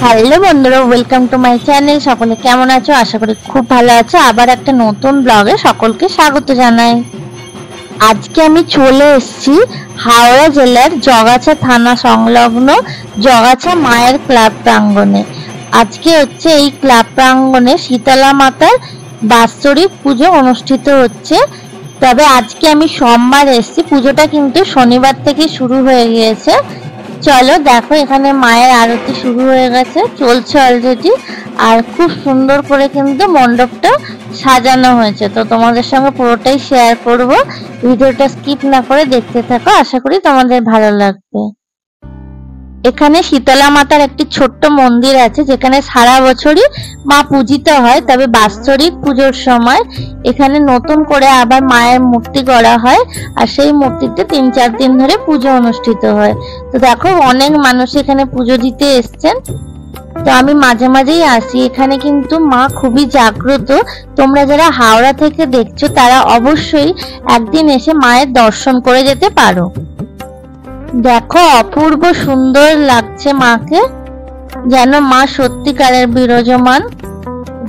Hello বন্ধুরা, welcome to my channel. সকলে কেমন আছো? আশা করি খুব ভালো আছো। আবার একটা নতুন ব্লগে সকলকে স্বাগত জানাই। আজকে আমি চলে এসেছি হাওড়া জেলার জগাছা থানা সংলগ্ন জগাছা মায়ের ক্লাব প্রাঙ্গণে। আজকে হচ্ছে এই ক্লাব প্রাঙ্গণে শীতলা মাতার বাৎসরিক পুজো অনুষ্ঠিত হচ্ছে। তবে আজকে আমি সোমবার এসেছি, পুজোটা কিন্তু শনিবার থেকে শুরু হয়ে গিয়েছে। চলো দেখো, এখানে মায়ের আরতি শুরু হয়ে গেছে, চলছে অলরেডি। আর খুব সুন্দর করে কিন্তু মণ্ডপটা সাজানো হয়েছে। তো তোমাদের সঙ্গে পুরোটাই শেয়ার করব, ভিডিওটা স্কিপ না করে দেখতে থাকো, আশা করি তোমাদের ভালো লাগবে। এখানে শীতলা মাতার একটি ছোট্ট মন্দির আছে, যেখানে সারা বছরই মা পূজিত হয়। তবে বাৎসরিক পুজোর সময় এখানে নতুন করে আবার মায়ের মূর্তি গড়া হয়, আর সেই মূর্তিতে 3-4 দিন ধরে পুজো অনুষ্ঠিত হয়। তো দেখো, অনেক মানুষ এখানে পুজো দিতে এসছেন। তো আমি মাঝে মাঝেই আসি এখানে, কিন্তু মা খুবই জাগ্রত। তোমরা যারা হাওড়া থেকে দেখছো তারা অবশ্যই একদিন এসে মায়ের দর্শন করে যেতে পারো। দেখো, অপূর্ব সুন্দর লাগছে মাকে, যেন মা সত্যিকারের বিরাজমান।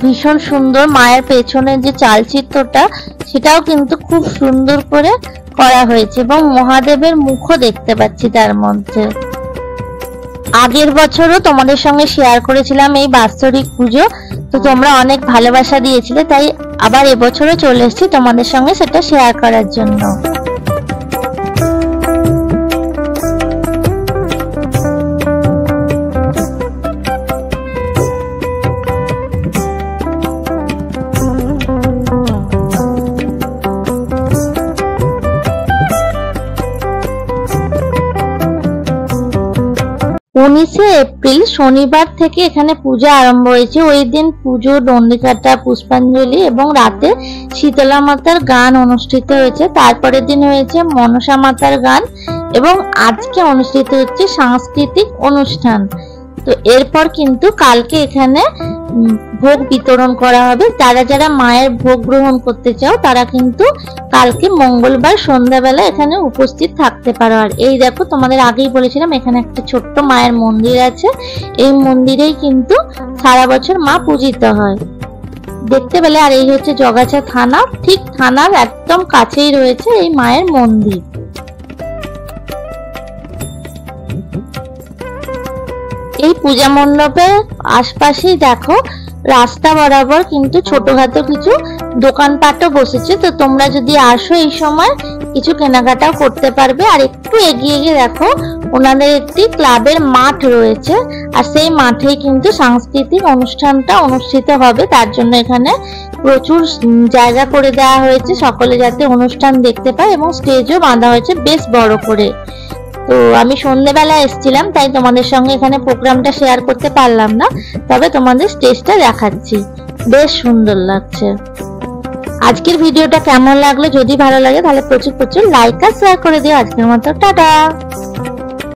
ভীষণ সুন্দর। মায়ের পেছনে যে চালচিত্রটা, সেটাও কিন্তু খুব সুন্দর করে করা হয়েছে, এবং মহাদেবের মুখও দেখতে পাচ্ছি তার মধ্যে। আগের বছরও তোমাদের সঙ্গে শেয়ার করেছিলাম এই বাৎসরিক পুজো, তো তোমরা অনেক ভালোবাসা দিয়েছিলে, তাই আবার এবছরও চলে এসেছি তোমাদের সঙ্গে সেটা শেয়ার করার জন্য। এপ্রিল শনিবার থেকে এখানে পূজা আরম্ভ হয়েছে। ওই দিন পুজো, দণ্ডিকাটা, পুষ্পাঞ্জলি এবং রাতে শীতলা মাতার গান অনুষ্ঠিত হয়েছে। তারপরের দিন হয়েছে মনসা মাতার গান, এবং আজকে অনুষ্ঠিত হচ্ছে সাংস্কৃতিক অনুষ্ঠান। তো এরপর কিন্তু কালকে এখানে ভোগ বিতরণ করা হবে। যারা যারা মায়ের ভোগ গ্রহণ করতে চাও তারা কিন্তু কালকে মঙ্গলবার সন্ধ্যাবেলা এখানে উপস্থিত থাকতে পারো। আর এই দেখো, তোমাদের আগেই বলেছিলাম এখানে একটা ছোট্ট মায়ের মন্দির আছে। এই মন্দিরেই কিন্তু সারা বছর মা পূজিত হয়, দেখতে পেলে। আর এই হচ্ছে জগাছা থানা, ঠিক থানার একদম কাছেই রয়েছে এই মায়ের মন্দির। এই পূজা মণ্ডপের আশপাশেই দেখো, রাস্তা বরাবর কিন্তু ছোটখাটো কিছু দোকানপাটও বসেছে। তো তোমরা যদি আসো এই সময় কিছু কেনাকাটাও করতে পারবে। আর একটু এগিয়ে গিয়ে দেখো, ওনাদের একটি ক্লাবের মাঠ রয়েছে, আর সেই মাঠেই কিন্তু সাংস্কৃতিক অনুষ্ঠানটা অনুষ্ঠিত হবে। তার জন্য এখানে প্রচুর জায়গা করে দেওয়া হয়েছে, সকলে যাতে অনুষ্ঠান দেখতে পায়, এবং স্টেজও বাঁধা হয়েছে বেশ বড় করে। তো আমি সন্ধ্যেবেলা এসেছিলাম, তাই তোমাদের সঙ্গে এখানে প্রোগ্রামটা শেয়ার করতে পারলাম না, তবে তোমাদের স্টেজটা দেখাচ্ছি। বেশ সুন্দর লাগছে। আজকের ভিডিওটা কেমন লাগলো? যদি ভালো লাগে তাহলে প্রচুর লাইক আর শেয়ার করে দিও। আজকের মতো টাটা।